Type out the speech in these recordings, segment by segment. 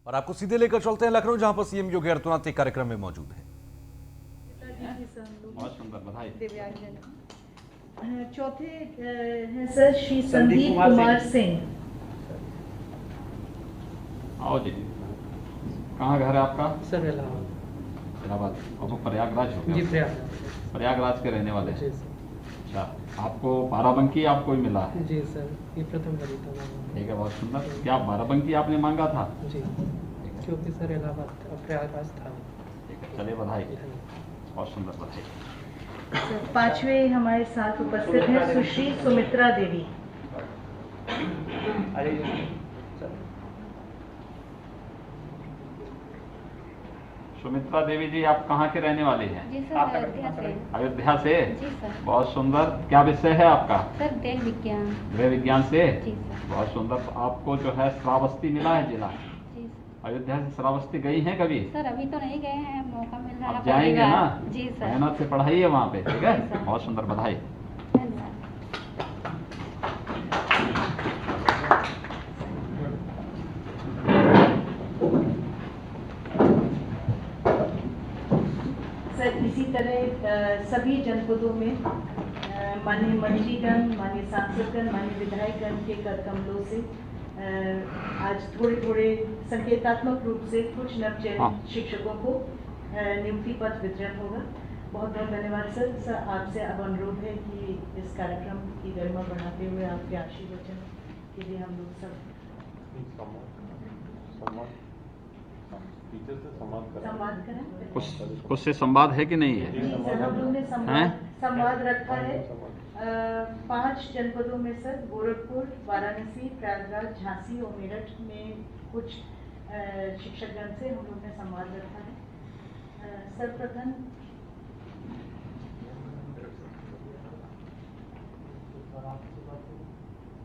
और आपको सीधे लेकर चलते हैं लखनऊ, जहां पर सीएम योगी आदित्यनाथ एक कार्यक्रम में मौजूद है। बहुत सुंदर, बधाई। दिव्यांगजन चौथे हैं सर श्री संदीप कुमार सिंह। आओ जी। कहाँ घर है आपका? सर इलाहाबाद। इलाहाबाद। और वो प्रयागराज हो जी गया? प्रयागराज। प्रयागराज के रहने वाले हैं? जी सर। अच्छा, आपको बाराबंकी आपको ही मिला है? जी सर, ये प्रथम बारी था। ठीक है, बहुत सुंदर। क्या बाराबंकी आपने मांगा था? जी, क्योंकि सर इलाहाबाद प्रयागराज था। ठीक है, चलिए बधाई। बहुत सुंदर, बधाई। सर पांचवें हमारे साथ उपस्थित हैं सुश्री सुमित्रा देवी। सुमित्रा देवी जी, आप कहाँ के रहने वाले हैं? जी सर, अयोध्या से। अयोध्या से? जी सर। बहुत सुंदर। क्या विषय है आपका? सर गृह विज्ञान। गृह विज्ञान से? जी सर। बहुत सुंदर। तो आपको जो है श्रावस्ती मिला है जिला? जी सर। अयोध्या से श्रावस्ती गई हैं कभी? सर अभी तो नहीं गए हैं, मौका मिल रहा है। अब जाएंगे ना? जी सर। मेहनत से पढ़ाई है वहाँ पे, ठीक है? जी सर। बहुत सुंदर, बधाई। धन्यवाद। सर इसी तरह सभी जनपदों में माननीय मंत्रीगण, माननीय सांसदगण, माननीय विधायकगण के कर कमलों से आज थोड़े थोड़े संकेतात्मक रूप से कुछ नवचयनित शिक्षकों को नियुक्ति पत्र वितरण होगा। बहुत बहुत धन्यवाद सर। आपसे अब अनुरोध है कि इस कार्यक्रम की गरिमा बढ़ाते हुए आपके आशीर्वचन के लिए हम लोग सब संवाद करें। कुछ से संवाद है कि नहीं है? जी सर, हम लोगों ने संवाद रखा है 5 जनपदों में सर, गोरखपुर, वाराणसी, प्रयागराज, झांसी और मेरठ में कुछ शिक्षकगण से हम लोगों ने संवाद रखा है। सर्वप्रथम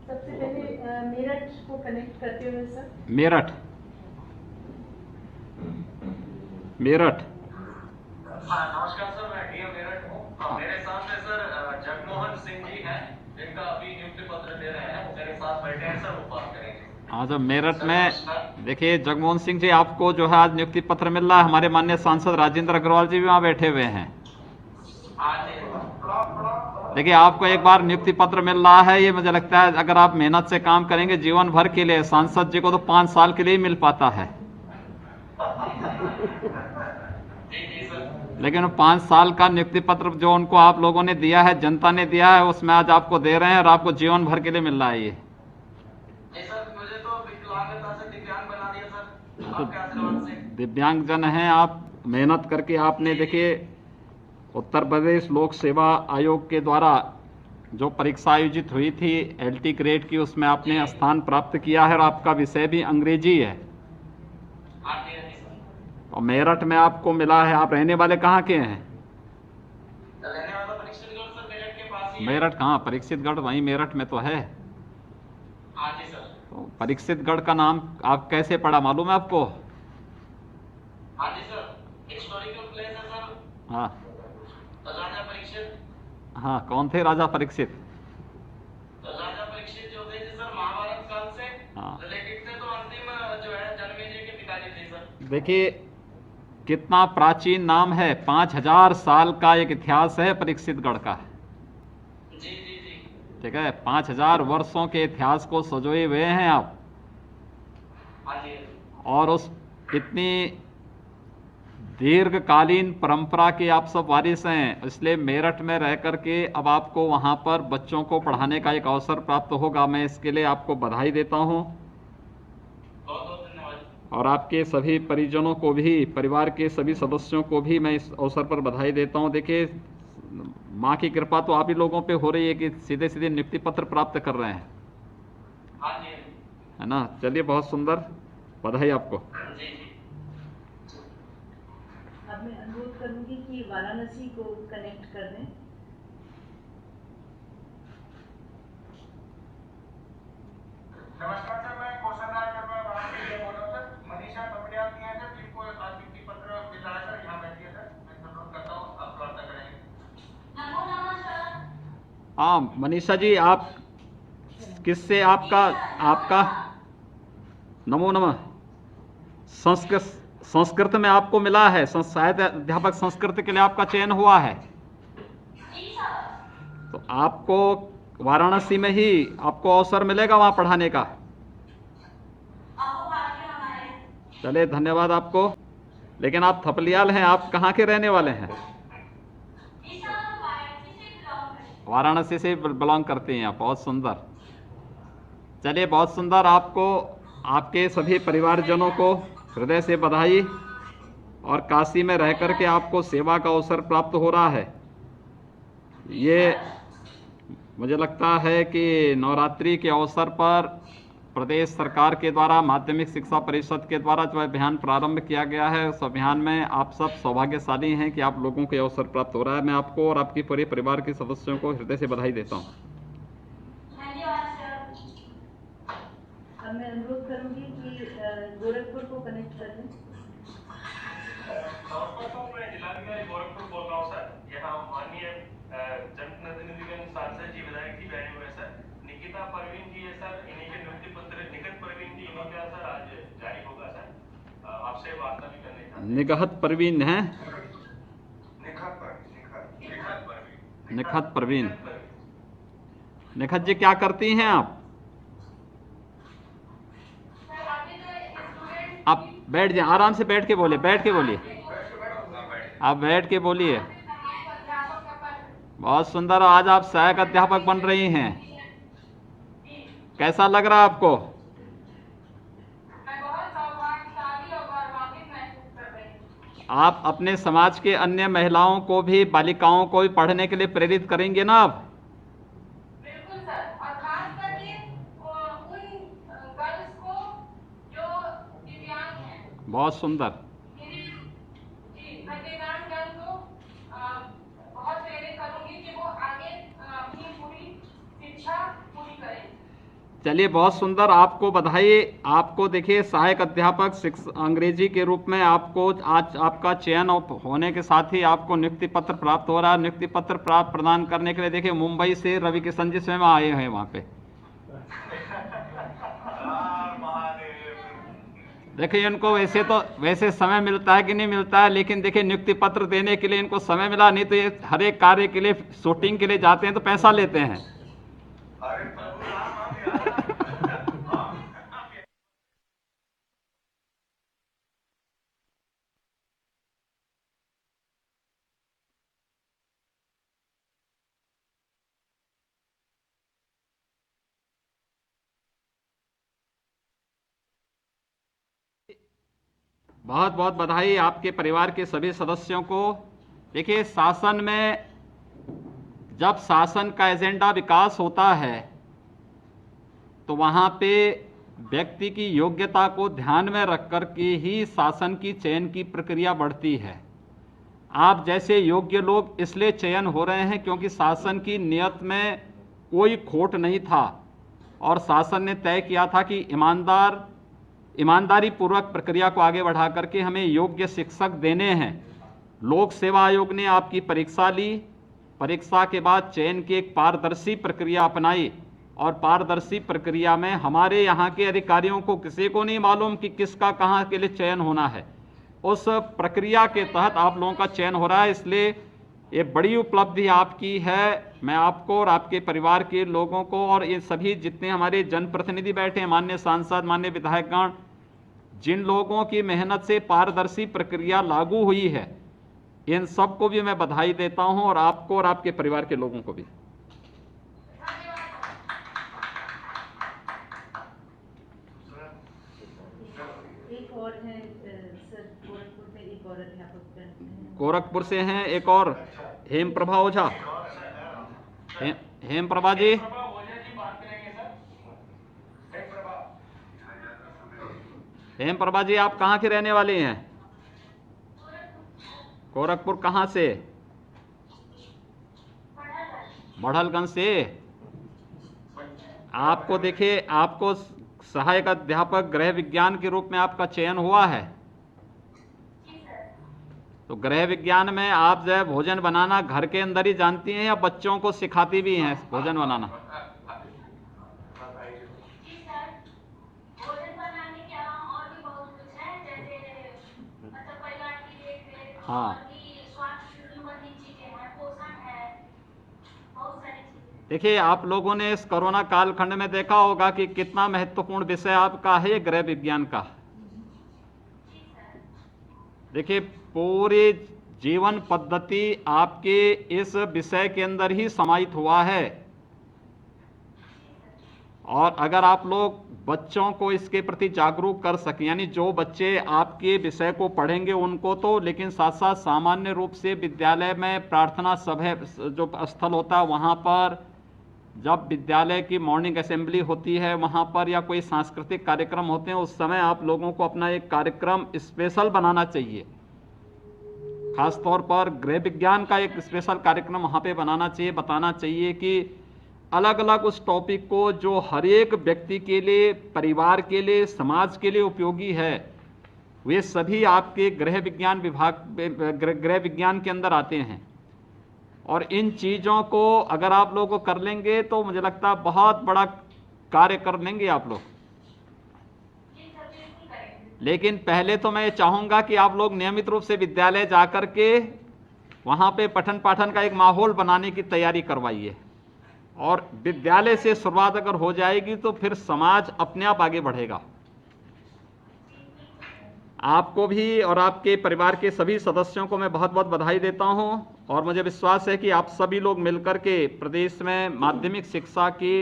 सबसे पहले मेरठ को कनेक्ट करते हुए सर। मेरठ। मेरठ। नमस्कार सर, मैं डीएम मेरठ हूँ। मेरे सामने सर जगमोहन सिंह जी हैं, जिनका अभी नियुक्ति पत्र दे रहे हैं। वो मेरे साथ बैठे हैं सर, वो बात करेंगे। हाँ, जो मेरठ में देखिए जगमोहन सिंह जी, आपको जो है आज नियुक्ति पत्र मिल रहा है। हमारे माननीय सांसद राजेंद्र अग्रवाल जी भी वहाँ बैठे हुए हैं। देखिए आपको एक बार नियुक्ति पत्र मिल रहा है, ये मुझे लगता है अगर आप मेहनत से काम करेंगे जीवन भर के लिए। सांसद जी को तो 5 साल के लिए ही मिल पाता है, लेकिन 5 साल का नियुक्ति पत्र जो उनको आप लोगों ने दिया है, जनता ने दिया है, उसमें आज आपको दे रहे हैं और आपको जीवन भर के लिए मिल रहा है। ये मुझे तो विकलांगता से दिव्यांग बना दिया सर, आपके आशीर्वाद से। दिव्यांग जन हैं आप, मेहनत करके आपने देखिए उत्तर प्रदेश लोक सेवा आयोग के द्वारा जो परीक्षा आयोजित हुई थी LT ग्रेड की, उसमें आपने स्थान प्राप्त किया है और आपका विषय भी अंग्रेजी है। और मेरठ में आपको मिला है। आप रहने वाले कहाँ के हैं? रहने वाला परीक्षितगढ़ सर, मेरठ के पास ही है। मेरठ कहाँ? परीक्षितगढ़ वहीं मेरठ में तो है। हाँ जी सर। तो परीक्षितगढ़ का नाम आप कैसे पढ़ा, मालूम है आपको? हाँ जी सर, हिस्टोरिकल प्लेस है सर। हाँ राजा परीक्षित। हाँ, कौन थे राजा परीक्षित? राजा परीक्षित जो थे सर, महाभारत काल से हाँ। रिलेटेड थे। तो अंतिम जो है जन्मेजय के पिताजी थे सर। देखिए कितना प्राचीन नाम है, 5000 साल का एक इतिहास है परीक्षितगढ़ का। जी जी जी। ठीक है, 5000 वर्षों के इतिहास को सजोए हुए हैं आप। हाँ जी। और उस इतनी दीर्घकालीन परंपरा के आप सब वारिस हैं, इसलिए मेरठ में रह करके अब आपको वहाँ पर बच्चों को पढ़ाने का एक अवसर प्राप्त होगा। मैं इसके लिए आपको बधाई देता हूँ बहुत बहुत धन्यवाद। और आपके सभी परिजनों को भी, परिवार के सभी सदस्यों को भी मैं इस अवसर पर बधाई देता हूँ। देखिए माँ की कृपा तो आप ही लोगों पे हो रही है कि सीधे सीधे नियुक्ति पत्र प्राप्त कर रहे हैं, हाँ जी। है ना? चलिए बहुत सुंदर, बधाई आपको। जी जी। अब मैं अनुरोध करूंगी कि वाराणसी को कनेक्ट कर दें। नमस्कार सर, मैं कौशल राज वाराणसी से बोल रहा हूँ सर। मनीषा कपड़ियाल की हैं सर, जिनको आज नियुक्ति पत्र मिल रहा है सर। यहाँ बैठिए सर, मैं अनुरोध करता हूँ, आप वार्ता करेंगे। हाँ मनीषा जी, आप किससे आपका नमो नमः। संस्कृत में आपको मिला है, साहित्य अध्यापक संस्कृत के लिए आपका चयन हुआ है। तो आपको वाराणसी में ही आपको अवसर मिलेगा वहां पढ़ाने का। चलिए धन्यवाद आपको। लेकिन आप थपलियाल हैं, आप कहाँ के रहने वाले हैं? वाराणसी से बिलोंग करते हैं आप, बहुत सुंदर। चलिए बहुत सुंदर। आपको आपके सभी परिवारजनों को हृदय से बधाई। और काशी में रह करके आपको सेवा का अवसर प्राप्त हो रहा है। ये मुझे लगता है कि नवरात्रि के अवसर पर प्रदेश सरकार के द्वारा माध्यमिक शिक्षा परिषद के द्वारा जो अभियान प्रारंभ किया गया है, उस अभियान में आप सब सौभाग्यशाली हैं कि आप लोगों को अवसर प्राप्त हो रहा है। मैं आपको और आपके पूरे परिवार के सदस्यों को हृदय से बधाई देता हूँ। अब मैं अनुरोध करूंगी कि गोरखपुर को कनेक्ट कर दें। नमस्कार, मैं जिलाधिकारी गोरखपुर बोल रहा हूँ सर। यहाँ माननीय जनप्रतिनिधिगण सांसद जी, विधायक जी बैठे हुए सर। निकिता परवीन जी है सर, इन्हीं के नियुक्ति पत्र निकट परवीन जी इन्हीं का सर आज जारी होगा सर। आपसे वार्ता भी करने का। निकहत परवीन है, निखत परवीन। निखत जी क्या करती हैं आप? आप बैठ जाए, आराम से बैठ के बोलिए, बैठ के बोलिए, आप बैठ के बोलिए। बहुत सुंदर। आज आप सहायक अध्यापक बन रही हैं, कैसा लग रहा है आपको? आप अपने समाज के अन्य महिलाओं को भी, बालिकाओं को भी पढ़ने के लिए प्रेरित करेंगे ना आप? बिल्कुल सर, और खास करके उन गर्ल्स को जो दिव्यांग हैं। बहुत सुंदर। जी, मैं दिव्यांग गर्ल को बहुत प्रेरित करूंगी कि वो आगे अपनी पूरी शिक्षा पूरी करें। चलिए बहुत सुंदर, आपको बधाई। आपको देखिए सहायक अध्यापक अंग्रेजी के रूप में आपको आज आपका चयन होने के साथ ही आपको नियुक्ति पत्र प्राप्त हो रहा है। नियुक्ति पत्र प्राप्त प्रदान करने के लिए देखिए मुंबई से रवि किशन जी स्वयं आए हैं वहाँ पे। देखिए इनको वैसे समय मिलता है कि नहीं मिलता है, लेकिन देखिए नियुक्ति पत्र देने के लिए इनको समय मिला, नहीं तो ये हर एक कार्य के लिए, शूटिंग के लिए जाते हैं तो पैसा लेते हैं। बहुत बहुत बधाई आपके परिवार के सभी सदस्यों को। देखिए शासन में जब शासन का एजेंडा विकास होता है तो वहाँ पे व्यक्ति की योग्यता को ध्यान में रख कर के ही शासन की चयन की प्रक्रिया बढ़ती है। आप जैसे योग्य लोग इसलिए चयन हो रहे हैं क्योंकि शासन की नियत में कोई खोट नहीं था और शासन ने तय किया था कि ईमानदारी पूर्वक प्रक्रिया को आगे बढ़ा करके हमें योग्य शिक्षक देने हैं। लोक सेवा आयोग ने आपकी परीक्षा ली, परीक्षा के बाद चयन की एक पारदर्शी प्रक्रिया अपनाई और पारदर्शी प्रक्रिया में हमारे यहाँ के अधिकारियों को किसी को नहीं मालूम कि किसका कहाँ के लिए चयन होना है। उस प्रक्रिया के तहत आप लोगों का चयन हो रहा है, इसलिए ये बड़ी उपलब्धि आपकी है। मैं आपको और आपके परिवार के लोगों को और ये सभी जितने हमारे जनप्रतिनिधि बैठे हैं, माननीय सांसद, माननीय विधायकगण, जिन लोगों की मेहनत से पारदर्शी प्रक्रिया लागू हुई है, इन सबको भी मैं बधाई देता हूं और आपको और आपके परिवार के लोगों को भी। एक और है सर, गोरखपुर में एक और अध्यापक हैं। गोरखपुर से हैं एक और, हेम प्रभा ओझा। हेम प्रभा जी, हेम प्रभा जी आप कहाँ के रहने वाले हैं? गोरखपुर कहाँ से? बढ़लगंज से। आपको देखिए, आपको सहायक अध्यापक गृह विज्ञान के रूप में आपका चयन हुआ है। तो गृह विज्ञान में आप जो है भोजन बनाना घर के अंदर ही जानती हैं या बच्चों को सिखाती भी हैं भोजन बनाना? हाँ। और भी स्वास्थ्य संबंधी चीजें हैं, पोषण है, बहुत सारी चीजें। देखिए, आप लोगों ने इस कोरोना कालखंड में देखा होगा कि कितना महत्वपूर्ण विषय आपका है ये गृह विज्ञान का। देखिए, पूरी जीवन पद्धति आपके इस विषय के अंदर ही समाहित हुआ है, और अगर आप लोग बच्चों को इसके प्रति जागरूक कर सकें, यानी जो बच्चे आपके विषय को पढ़ेंगे उनको तो, लेकिन साथ साथ सामान्य रूप से विद्यालय में प्रार्थना सभा जो स्थल होता है वहाँ पर, जब विद्यालय की मॉर्निंग असेंबली होती है वहाँ पर, या कोई सांस्कृतिक कार्यक्रम होते हैं, उस समय आप लोगों को अपना एक कार्यक्रम स्पेशल बनाना चाहिए। खास तौर पर गृह विज्ञान का एक स्पेशल कार्यक्रम वहाँ पे बनाना चाहिए, बताना चाहिए कि अलग अलग उस टॉपिक को जो हर एक व्यक्ति के लिए, परिवार के लिए, समाज के लिए उपयोगी है, वे सभी आपके गृह विज्ञान विभाग, गृह विज्ञान के अंदर आते हैं। और इन चीज़ों को अगर आप लोग कर लेंगे तो मुझे लगता है बहुत बड़ा कार्य कर लेंगे आप लोग। लेकिन पहले तो मैं चाहूँगा कि आप लोग नियमित रूप से विद्यालय जाकर के वहाँ पे पठन पाठन का एक माहौल बनाने की तैयारी करवाइए, और विद्यालय से शुरुआत अगर हो जाएगी तो फिर समाज अपने आप आगे बढ़ेगा। आपको भी और आपके परिवार के सभी सदस्यों को मैं बहुत बहुत बधाई देता हूं, और मुझे विश्वास है कि आप सभी लोग मिलकर के प्रदेश में माध्यमिक शिक्षा के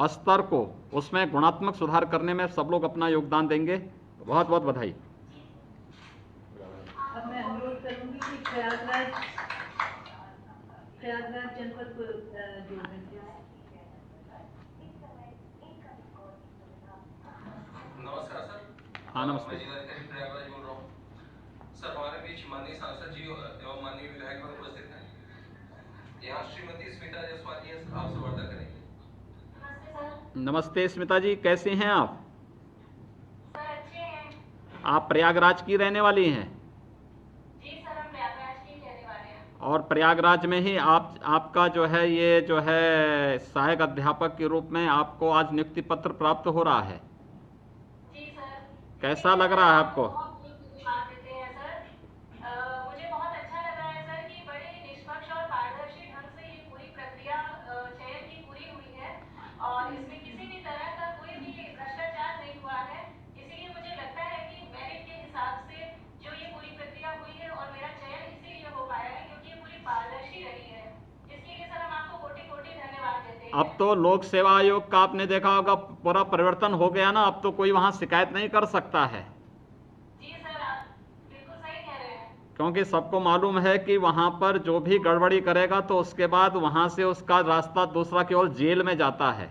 स्तर को, उसमें गुणात्मक सुधार करने में सब लोग अपना योगदान देंगे। बहुत बहुत बधाई। अब मैं अनुरोध करूंगी कि प्रयागराज जनपद को जोड़ने के लिए। नमस्कार सर। हाँ, नमस्ते। मैं जिलाधिकारी प्रयागराज बोल रहा हूँ। सर, हमारे बीच माननीय सांसद जी एवं माननीय विधायक उपस्थित हैं। यहाँ श्रीमती स्मिता जायसवाल जी आपसे वार्ता करेंगे। नमस्ते सर। नमस्ते स्मिता जी, कैसे हैं आप? सर अच्छे हैं। आप प्रयागराज की रहने वाली हैं? जी सर, हम प्रयागराज के रहने वाले हैं। और प्रयागराज में ही आपका जो है ये जो है सहायक अध्यापक के रूप में आपको आज नियुक्ति पत्र प्राप्त हो रहा है। जी सर। कैसा लग रहा है आपको? धन्यवाद देते हैं सर। मुझे बहुत अच्छा लग रहा है सर कि बड़े निष्पक्ष और पारदर्शी ढंग से ये पूरी प्रक्रिया चयन की पूरी हुई है, और इसमें किसी भी तरह का कोई भी भ्रष्टाचार नहीं हुआ है। इसीलिए मुझे लगता है कि मेरिट के हिसाब से जो ये पूरी प्रक्रिया हुई है और मेरा चयन इसीलिए हो पाया है क्योंकि ये पूरी पारदर्शी रही है। इसके लिए सर हम आपको कोटि कोटि धन्यवाद देते हैं। अब तो लोक सेवा आयोग का आपने देखा होगा पूरा परिवर्तन हो गया ना, अब तो कोई वहां शिकायत नहीं कर सकता है। जी सर, आप बिल्कुल सही कह रहे हैं। क्योंकि सबको मालूम है कि वहां पर जो भी गड़बड़ी करेगा तो उसके बाद वहां से उसका रास्ता दूसरा केवल जेल में जाता है।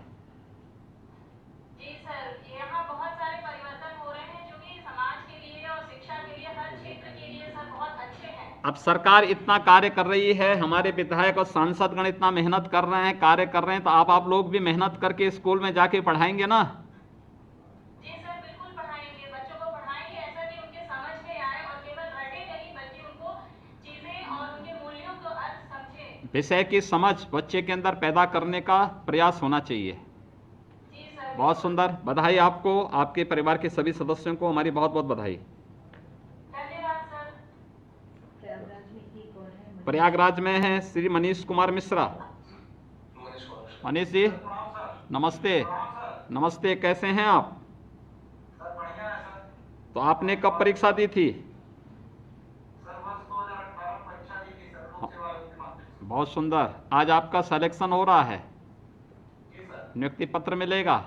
जी सर, यहाँ बहुत सारे परिवर्तन हो रहे हैं जो कि समाज के लिए और शिक्षा के लिए, हर क्षेत्र के लिए सर बहुत अच्छे हैं। अब सरकार इतना कार्य कर रही है, हमारे विधायक और सांसदगण इतना मेहनत कर रहे हैं, कार्य कर रहे हैं, तो आप लोग भी मेहनत करके स्कूल में जाके पढ़ाएंगे ना? जी सर, बिल्कुल पढ़ाएंगे, बच्चों को पढ़ाएंगे ऐसा कि उनके समझ में आए और केवल रटे नहीं बल्कि उनको चीजें और उनके मूल्यों को अर्थ समझे। विषय की समझ बच्चे के अंदर पैदा करने का प्रयास होना चाहिए। जी सर। बहुत सुंदर, बधाई आपको, आपके परिवार के सभी सदस्यों को हमारी बहुत बहुत बधाई। धन्यवाद सर। प्रयागराज में एक और है प्रयागराज में है श्री मनीष कुमार मिश्रा। मनीष जी नमस्ते। नमस्ते, कैसे हैं आप? सर बढ़िया है सर। तो आपने कब परीक्षा दी थी? सर वर्ष 2018 परीक्षा दी थी सर, लोक सेवा आयोग के माध्यम से। बहुत सुंदर, आज आपका सिलेक्शन हो रहा है, जी सर। नियुक्ति पत्र मिलेगा।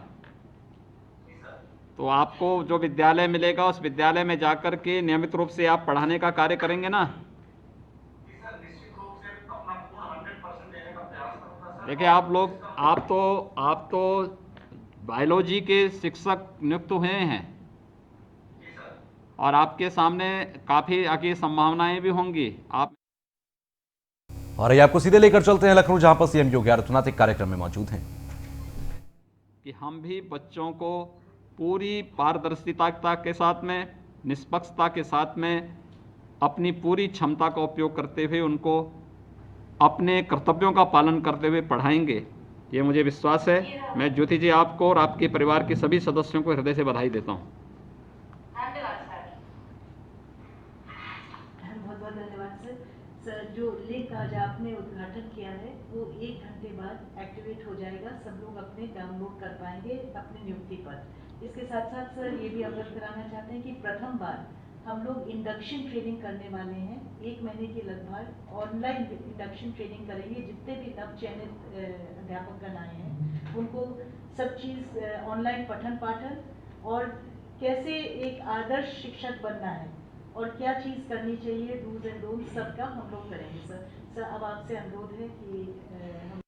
जी सर। तो आपको जो विद्यालय मिलेगा उस विद्यालय में जाकर के नियमित रूप से आप पढ़ाने का कार्य करेंगे ना? जी सर, निश्चित रूप से अपना पूर्ण 100% देने का प्रयास करूंगा सर। देखिए, आप तो बायोलॉजी के शिक्षक नियुक्त हुए हैं, जी सर। और आपके सामने काफ़ी आगे संभावनाएं भी होंगी। आप और ये आपको सीधे लेकर चलते हैं लखनऊ, जहां पर सीएम योगी आदित्यनाथ एक कार्यक्रम में मौजूद हैं। कि हम भी बच्चों को पूरी पारदर्शिता के साथ में, निष्पक्षता के साथ में, अपनी पूरी क्षमता का उपयोग करते हुए उनको अपने कर्तव्यों का पालन करते हुए पढ़ाएंगे, ये मुझे विश्वास है। मैं ज्योति जी आपको और आपके परिवार के सभी सदस्यों को हृदय से बधाई देता हूँ। धन्यवाद सर। बहुत बहुत सर जो लिंक आज आपने उद्घाटन किया है वो 1 घंटे बाद एक्टिवेट हो जाएगा, सब लोग अपने डाउनलोड कर पाएंगे अपने नियुक्ति पर। इसके साथ साथ सर ये भी अवगत कराना चाहते हैं कि प्रथम बार हम लोग इंडक्शन ट्रेनिंग करने वाले हैं। 1 महीने की लगभग ऑनलाइन इंडक्शन ट्रेनिंग करेंगे। जितने भी नव चयनित अध्यापकगण आए हैं उनको सब चीज़ ऑनलाइन पठन पाठन और कैसे एक आदर्श शिक्षक बनना है और क्या चीज़ करनी चाहिए, डूज एंड डोंट्स, सबका हम लोग करेंगे सर। अब आपसे अनुरोध है कि हम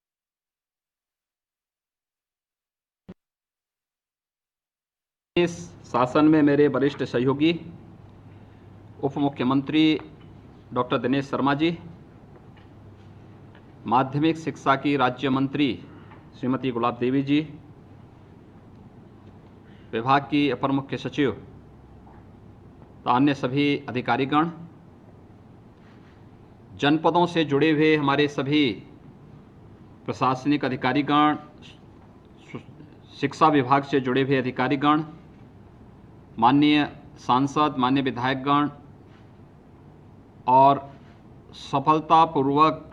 इस शासन में मेरे वरिष्ठ सहयोगी उप मुख्यमंत्री डॉक्टर दिनेश शर्मा जी, माध्यमिक शिक्षा की राज्य मंत्री श्रीमती गुलाब देवी जी, विभाग की अपर मुख्य सचिव तथा अन्य सभी अधिकारीगण, जनपदों से जुड़े हुए हमारे सभी प्रशासनिक अधिकारीगण, शिक्षा विभाग से जुड़े हुए अधिकारीगण, माननीय सांसद, माननीय विधायकगण और सफलतापूर्वक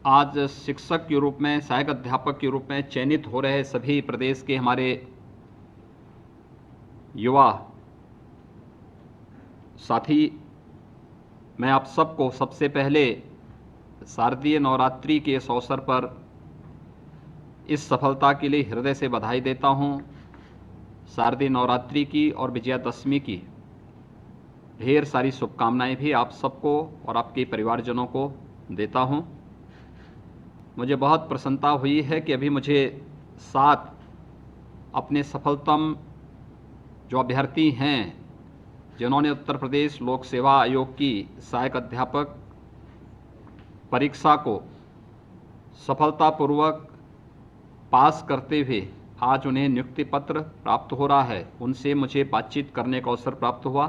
आज शिक्षक के रूप में, सहायक अध्यापक के रूप में चयनित हो रहे सभी प्रदेश के हमारे युवा साथी, मैं आप सबको सबसे पहले शारदीय नवरात्रि के इस अवसर पर इस सफलता के लिए हृदय से बधाई देता हूं। शारदीय नवरात्रि की और विजयादशमी की ढेर सारी शुभकामनाएं भी आप सबको और आपके परिवारजनों को देता हूं। मुझे बहुत प्रसन्नता हुई है कि अभी मुझे 7 अपने सफलतम जो अभ्यर्थी हैं जिन्होंने उत्तर प्रदेश लोक सेवा आयोग की सहायक अध्यापक परीक्षा को सफलतापूर्वक पास करते हुए आज उन्हें नियुक्ति पत्र प्राप्त हो रहा है, उनसे मुझे बातचीत करने का अवसर प्राप्त हुआ।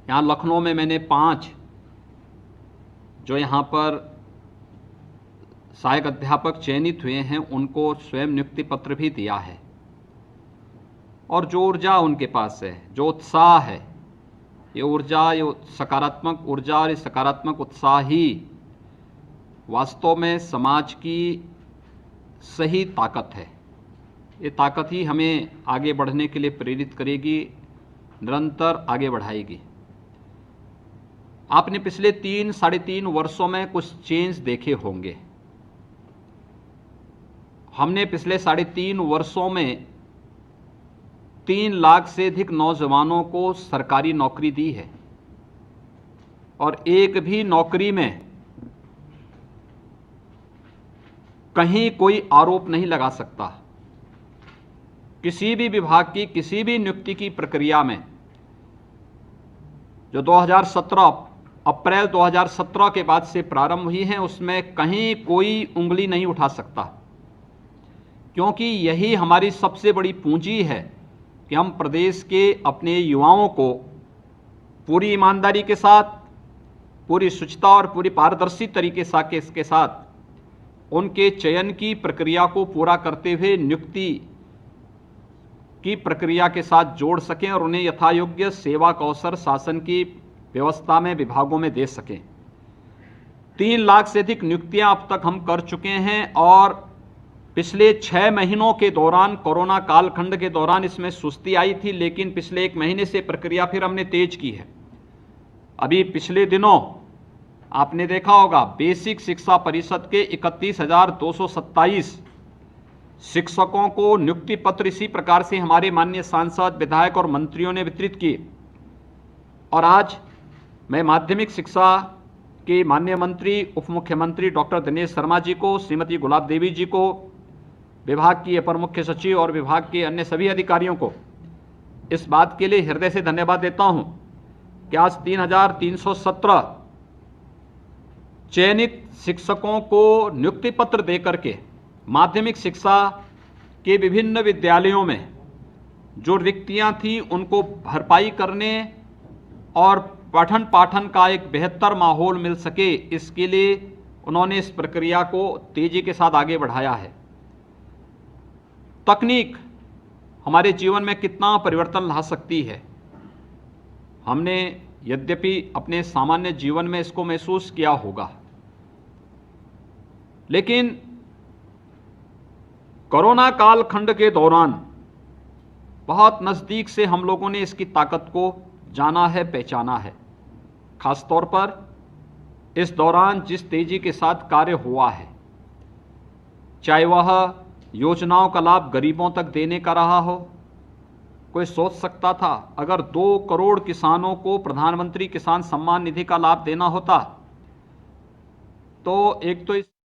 यहाँ लखनऊ में मैंने 5 जो यहाँ पर सहायक अध्यापक चयनित हुए हैं उनको स्वयं नियुक्ति पत्र भी दिया है। और जो ऊर्जा उनके पास है, जो उत्साह है, ये ऊर्जा, ये सकारात्मक ऊर्जा और ये सकारात्मक उत्साह ही वास्तव में समाज की सही ताकत है। ये ताकत ही हमें आगे बढ़ने के लिए प्रेरित करेगी, निरंतर आगे बढ़ाएगी। आपने पिछले 3-3.5 वर्षों में कुछ चेंज देखे होंगे। हमने पिछले 3.5 वर्षों में 3 लाख से अधिक नौजवानों को सरकारी नौकरी दी है और एक भी नौकरी में कहीं कोई आरोप नहीं लगा सकता। किसी भी विभाग की किसी भी नियुक्ति की प्रक्रिया में जो 2017 अप्रैल 2017 के बाद से प्रारंभ हुई है उसमें कहीं कोई उंगली नहीं उठा सकता, क्योंकि यही हमारी सबसे बड़ी पूंजी है कि हम प्रदेश के अपने युवाओं को पूरी ईमानदारी के साथ, पूरी शुचिता और पूरी पारदर्शी तरीके के साथ उनके चयन की प्रक्रिया को पूरा करते हुए नियुक्ति की प्रक्रिया के साथ जोड़ सकें और उन्हें यथायोग्य सेवा का अवसर शासन की व्यवस्था में, विभागों में दे सकें। 3 लाख से अधिक नियुक्तियां अब तक हम कर चुके हैं और पिछले 6 महीनों के दौरान, कोरोना कालखंड के दौरान इसमें सुस्ती आई थी, लेकिन पिछले 1 महीने से प्रक्रिया फिर हमने तेज की है। अभी पिछले दिनों आपने देखा होगा बेसिक शिक्षा परिषद के 31,227 शिक्षकों को नियुक्ति पत्र इसी प्रकार से हमारे माननीय सांसद, विधायक और मंत्रियों ने वितरित किए। और आज मैं माध्यमिक शिक्षा के माननीय मंत्री, उप मुख्यमंत्री डॉक्टर दिनेश शर्मा जी को, श्रीमती गुलाब देवी जी को, विभाग की अपर मुख्य सचिव और विभाग के अन्य सभी अधिकारियों को इस बात के लिए हृदय से धन्यवाद देता हूं कि आज 3,317 चयनित शिक्षकों को नियुक्ति पत्र देकर के माध्यमिक शिक्षा के विभिन्न विद्यालयों में जो रिक्तियां थी उनको भरपाई करने और पठन पाठन का एक बेहतर माहौल मिल सके, इसके लिए उन्होंने इस प्रक्रिया को तेजी के साथ आगे बढ़ाया है। तकनीक हमारे जीवन में कितना परिवर्तन ला सकती है। हमने यद्यपि अपने सामान्य जीवन में इसको महसूस किया होगा, लेकिन कोरोना कालखंड के दौरान बहुत नज़दीक से हम लोगों ने इसकी ताकत को जाना है, पहचाना है। खासतौर पर इस दौरान जिस तेजी के साथ कार्य हुआ है, चाहे वह योजनाओं का लाभ गरीबों तक देने का रहा हो। कोई सोच सकता था अगर 2 करोड़ किसानों को प्रधानमंत्री किसान सम्मान निधि का लाभ देना होता तो एक तो इस